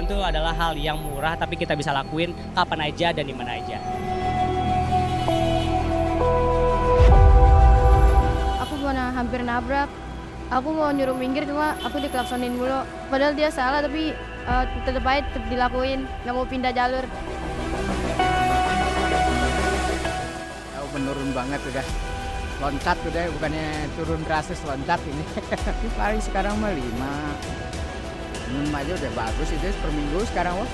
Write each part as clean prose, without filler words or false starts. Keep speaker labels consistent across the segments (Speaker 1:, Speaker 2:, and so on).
Speaker 1: jalan tuh adalah hal yang murah tapi kita bisa lakuin kapan aja dan di mana aja.
Speaker 2: Aku hampir nabrak. Aku mau nyuruh minggir cuma aku diklaksonin mulu. Padahal dia salah tapi tetep aja tetep dilakuin. Nggak mau pindah jalur.
Speaker 3: Oh, menurun banget udah. Loncat udah, bukannya turun drastis, loncat ini. Tapi paling sekarang mah 5 aja udah bagus itu per minggu sekarang wah.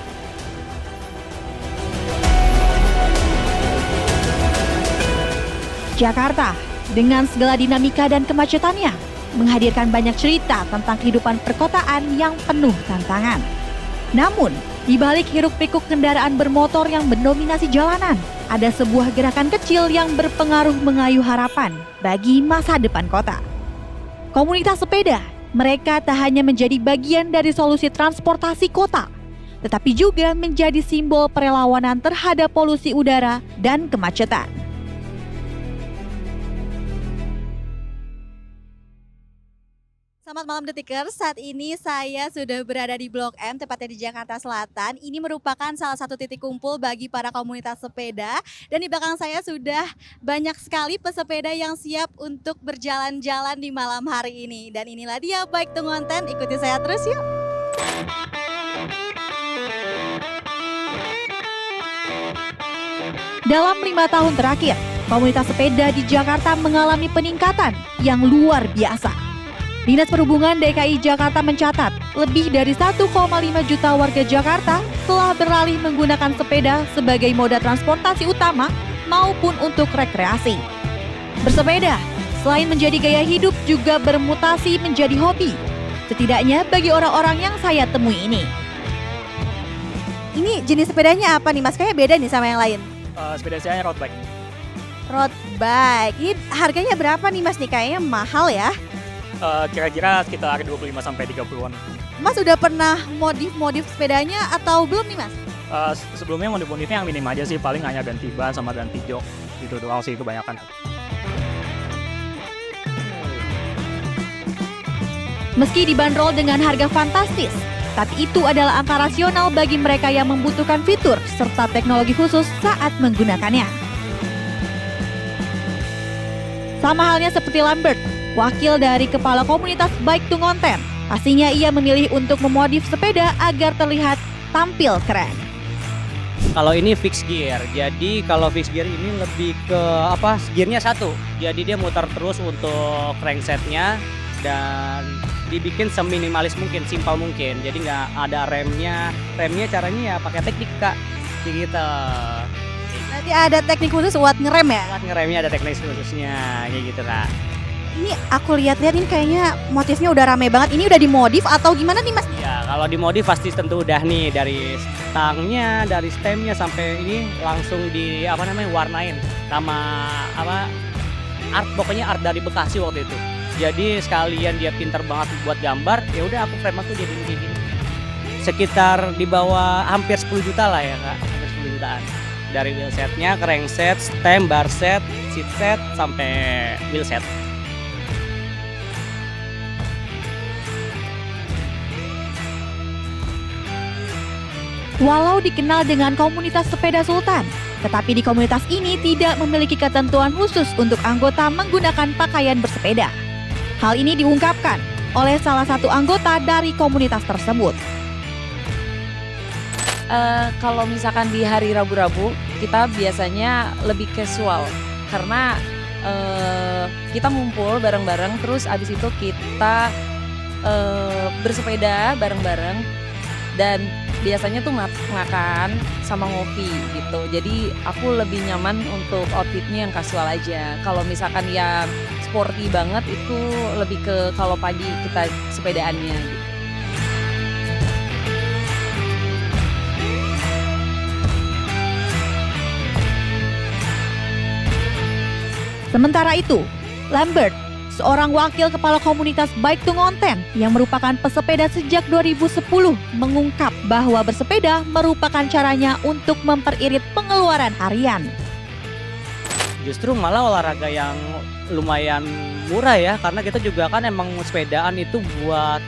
Speaker 4: Jakarta, dengan segala dinamika dan kemacetannya, menghadirkan banyak cerita tentang kehidupan perkotaan yang penuh tantangan. Namun, di balik hiruk-pikuk kendaraan bermotor yang mendominasi jalanan, ada sebuah gerakan kecil yang berpengaruh mengayuh harapan bagi masa depan kota. Komunitas sepeda, mereka tak hanya menjadi bagian dari solusi transportasi kota, tetapi juga menjadi simbol perlawanan terhadap polusi udara dan kemacetan. Selamat malam Detikers, saat ini saya sudah berada di Blok M, tepatnya di Jakarta Selatan. Ini merupakan salah satu titik kumpul bagi para komunitas sepeda. Dan di belakang saya sudah banyak sekali pesepeda yang siap untuk berjalan-jalan di malam hari ini. Dan inilah dia Bike to Ngonten, ikuti saya terus yuk. Dalam 5 tahun terakhir, komunitas sepeda di Jakarta mengalami peningkatan yang luar biasa. Dinas Perhubungan DKI Jakarta mencatat lebih dari 1,5 juta warga Jakarta telah beralih menggunakan sepeda sebagai moda transportasi utama maupun untuk rekreasi. Bersepeda, selain menjadi gaya hidup juga bermutasi menjadi hobi, setidaknya bagi orang-orang yang saya temui ini. Ini jenis sepedanya apa nih Mas? Kayaknya beda nih sama yang lain.
Speaker 5: Sepeda saya road bike.
Speaker 4: Road bike, ini harganya berapa nih Mas nih? Kayaknya mahal ya.
Speaker 5: Kira-kira sekitar 25-30-an.
Speaker 4: Mas udah pernah modif sepedanya atau belum nih Mas?
Speaker 5: Sebelumnya modif-modifnya yang minim aja sih, paling hanya ganti ban sama ganti jok, gitu doang sih kebanyakan.
Speaker 4: Meski dibanderol dengan harga fantastis, tapi itu adalah angka rasional bagi mereka yang membutuhkan fitur serta teknologi khusus saat menggunakannya. Sama halnya seperti Lambert, wakil dari kepala komunitas Bike to Ngonten. Pastinya ia memilih untuk memodif sepeda agar terlihat tampil keren.
Speaker 1: Kalau ini fix gear, jadi kalau fix gear ini lebih ke gearnya satu. Jadi dia muter terus untuk cranksetnya dan dibikin seminimalis mungkin, simpel mungkin. Jadi nggak ada remnya. Remnya caranya ya pakai teknik Kak, gitu.
Speaker 4: Nanti ada teknik khusus buat ngerem ya?
Speaker 1: Buat ngeremnya ada teknik khususnya, kayak gitu Kak.
Speaker 4: Ini aku lihat-lihat ini kayaknya motifnya udah rame banget. Ini udah dimodif atau gimana nih Mas?
Speaker 1: Ya kalau dimodif pasti tentu udah nih, dari stangnya, dari stemnya sampai ini langsung warnain sama art, pokoknya art dari Bekasi waktu itu. Jadi sekalian dia pinter banget buat gambar, ya udah aku frame aku jadi kayak gini. Sekitar di bawah hampir 10 juta lah ya Kak, hampir 10 jutaan. Dari wheelsetnya, crankset, stem, bar set, seat set sampai wheelset.
Speaker 4: Walau dikenal dengan komunitas sepeda Sultan, tetapi di komunitas ini tidak memiliki ketentuan khusus untuk anggota menggunakan pakaian bersepeda. Hal ini diungkapkan oleh salah satu anggota dari komunitas tersebut.
Speaker 6: Kalau misalkan di hari Rabu-Rabu, kita biasanya lebih casual karena kita ngumpul bareng-bareng, terus abis itu kita bersepeda bareng-bareng dan biasanya tuh makan sama ngopi gitu. Jadi aku lebih nyaman untuk outfitnya yang casual aja. Kalau misalkan yang sporty banget itu lebih ke kalau pagi kita sepedaannya gitu.
Speaker 4: Sementara itu, Lambert, seorang wakil kepala komunitas Bike to Ngonten yang merupakan pesepeda sejak 2010, mengungkap bahwa bersepeda merupakan caranya untuk memperirit pengeluaran harian.
Speaker 1: Justru malah olahraga yang lumayan murah ya, karena kita juga kan emang sepedaan itu buat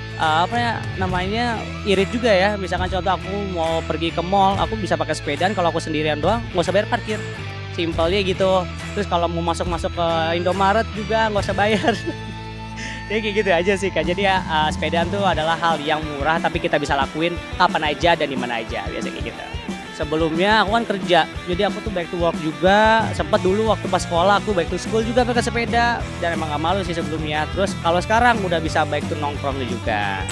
Speaker 1: irit juga ya. Misalkan contoh aku mau pergi ke mall, aku bisa pakai sepedaan. Kalau aku sendirian doang nggak usah bayar parkir, simpelnya gitu. Terus kalau mau masuk ke Indomaret juga nggak usah bayar. Ya kayak gitu aja sih Kak. Jadi ya sepedaan tuh adalah hal yang murah tapi kita bisa lakuin kapan aja dan di mana aja, biasanya kayak gitu. Sebelumnya aku kan kerja, jadi aku tuh back to work juga. Sempat dulu waktu pas sekolah aku back to school juga pakai sepeda, dan emang gak malu sih sebelumnya. Terus kalau sekarang udah bisa back to nongkrong juga.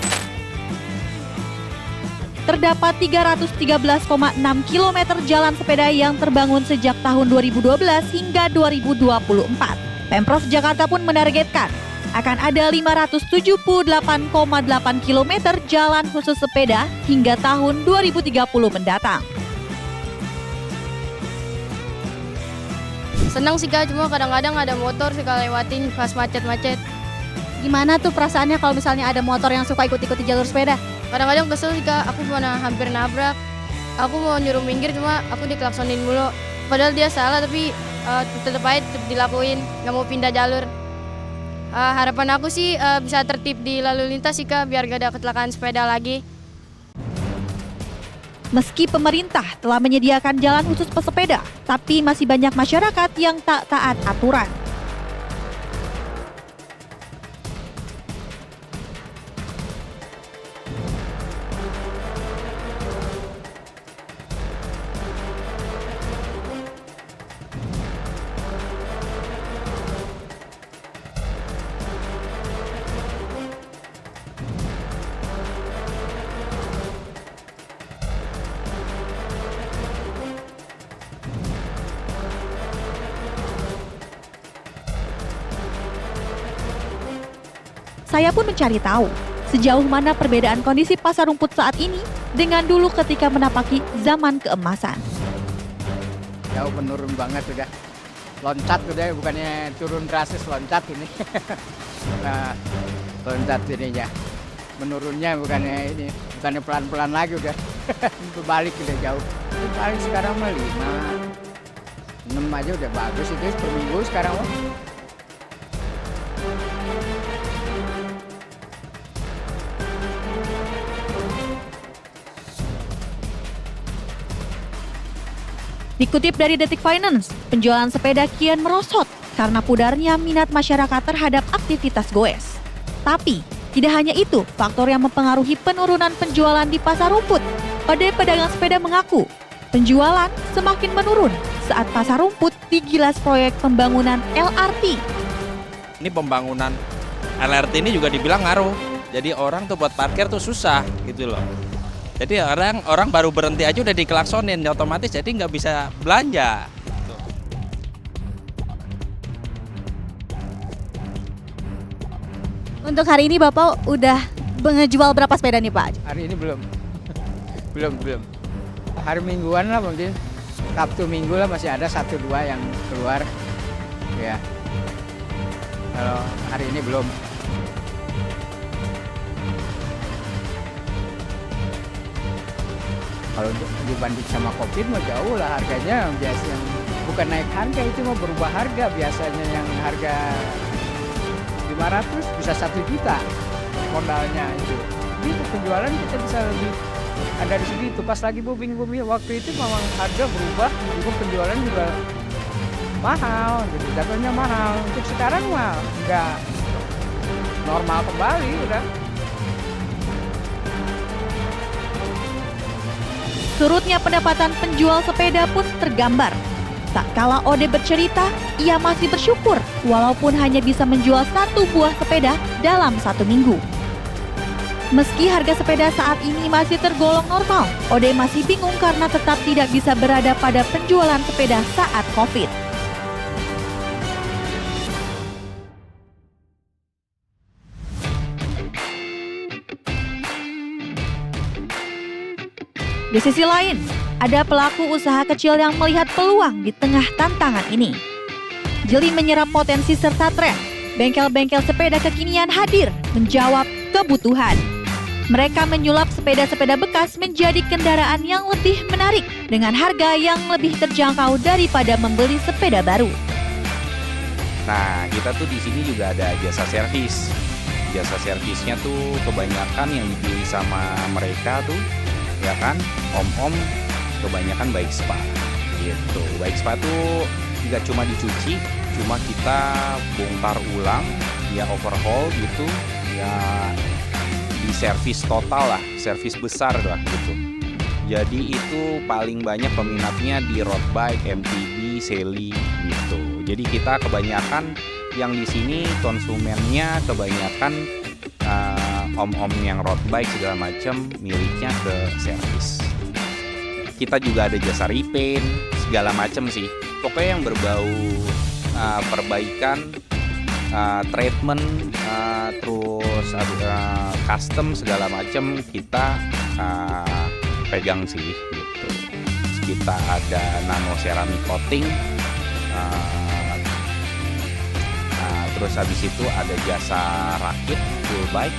Speaker 4: Terdapat 313,6 km jalan sepeda yang terbangun sejak tahun 2012 hingga 2024. Pemprov Jakarta pun menargetkan akan ada 578,8 km jalan khusus sepeda hingga tahun 2030 mendatang.
Speaker 2: Senang sih Kak, cuma kadang-kadang ada motor suka lewatin pas macet-macet.
Speaker 4: Gimana tuh perasaannya kalau misalnya ada motor yang suka ikut-ikuti jalur sepeda?
Speaker 2: Kadang-kadang kesel sih Kak, aku pernah hampir nabrak. Aku mau nyuruh minggir cuma aku diklaksonin mulu. Padahal dia salah tapi tetap dilakuin, nggak mau pindah jalur. Harapan aku sih bisa tertib di lalu lintas sih Kak, biar gak ada kecelakaan sepeda lagi.
Speaker 4: Meski pemerintah telah menyediakan jalan khusus pesepeda, tapi masih banyak masyarakat yang tak taat aturan. Saya pun mencari tahu sejauh mana perbedaan kondisi pasar rumput saat ini dengan dulu ketika menapaki zaman keemasan.
Speaker 3: Jauh menurun banget udah. Loncat udah, bukannya turun drastis, loncat ini. Nah, loncat ininya. Menurunnya bukannya pelan-pelan lagi udah. Berbalik udah jauh. Paling sekarang mah 5, 6 aja udah bagus itu per minggu sekarang mah.
Speaker 4: Dikutip dari Detik Finance, penjualan sepeda kian merosot karena pudarnya minat masyarakat terhadap aktivitas goes. Tapi, tidak hanya itu faktor yang mempengaruhi penurunan penjualan di pasar rumput. Ode pedagang sepeda mengaku, penjualan semakin menurun saat pasar rumput digilas proyek pembangunan LRT.
Speaker 7: Ini pembangunan LRT ini juga dibilang ngaruh. Jadi orang tuh buat parkir tuh susah gitu loh. Jadi orang baru berhenti aja udah diklaksonin, otomatis jadi nggak bisa belanja.
Speaker 4: Untuk hari ini Bapak udah ngejual berapa sepeda nih Pak?
Speaker 3: Hari ini belum. belum. Hari mingguan lah mungkin. Sabtu Minggu lah masih ada 1-2 yang keluar. Ya. Kalau hari ini belum. Kalau dibanding sama Covid mah jauh lah harganya, biasanya bukan naik harga, itu mah berubah harga. Biasanya yang harga 500 bisa 1 juta modalnya itu. Itu penjualan kita bisa lebih ada di segitu. Pas lagi booming waktu itu memang harga berubah, juga penjualan juga mahal, jadi jatuhnya mahal. Untuk sekarang mah enggak, normal kembali udah.
Speaker 4: Surutnya pendapatan penjual sepeda pun tergambar. Tak kala Ode bercerita, ia masih bersyukur walaupun hanya bisa menjual 1 buah sepeda dalam 1 minggu. Meski harga sepeda saat ini masih tergolong normal, Ode masih bingung karena tetap tidak bisa berada pada penjualan sepeda saat Covid. Di sisi lain, ada pelaku usaha kecil yang melihat peluang di tengah tantangan ini. Jeli menyerap potensi serta tren, bengkel-bengkel sepeda kekinian hadir menjawab kebutuhan. Mereka menyulap sepeda-sepeda bekas menjadi kendaraan yang lebih menarik dengan harga yang lebih terjangkau daripada membeli sepeda baru.
Speaker 8: Nah, kita tuh di sini juga ada jasa servis. Jasa servisnya tuh kebanyakan yang dipilih sama mereka tuh, ya kan, om-om kebanyakan bike spa gitu. Bike spa tuh nggak cuma dicuci, cuma kita bongkar ulang, ya overhaul gitu, ya di servis total lah, servis besar lah gitu. Jadi itu paling banyak peminatnya di road bike, MTB, Sally gitu. Jadi kita kebanyakan yang di sini konsumennya kebanyakan om-om yang road bike segala macam miliknya ke servis. Kita juga ada jasa repaint segala macam sih. Pokoknya yang berbau perbaikan, treatment, terus custom segala macam kita pegang sih gitu. Terus kita ada nano ceramic coating. Terus habis itu ada jasa rakit full bike,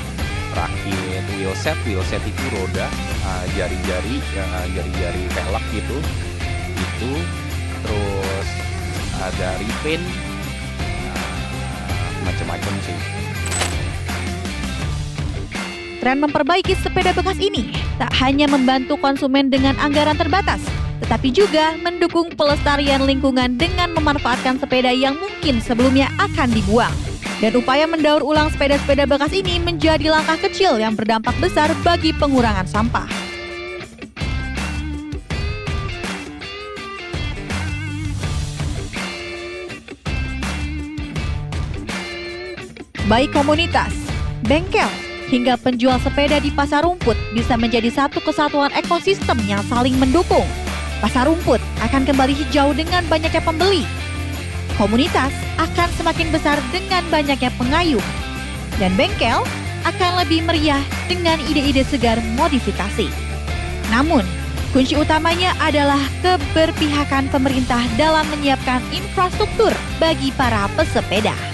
Speaker 8: rakit wheelset itu roda, jari-jari velg gitu, itu. Terus ada repaint, macam-macam sih.
Speaker 4: Tren memperbaiki sepeda bekas ini tak hanya membantu konsumen dengan anggaran terbatas, tetapi juga mendukung pelestarian lingkungan dengan memanfaatkan sepeda yang mungkin sebelumnya akan dibuang. Dan upaya mendaur ulang sepeda-sepeda bekas ini menjadi langkah kecil yang berdampak besar bagi pengurangan sampah. Baik komunitas, bengkel, hingga penjual sepeda di pasar rumput bisa menjadi satu kesatuan ekosistem yang saling mendukung. Pasar rumput akan kembali hijau dengan banyaknya pembeli. Komunitas akan semakin besar dengan banyaknya pengayuh. Dan bengkel akan lebih meriah dengan ide-ide segar modifikasi. Namun, kunci utamanya adalah keberpihakan pemerintah dalam menyiapkan infrastruktur bagi para pesepeda.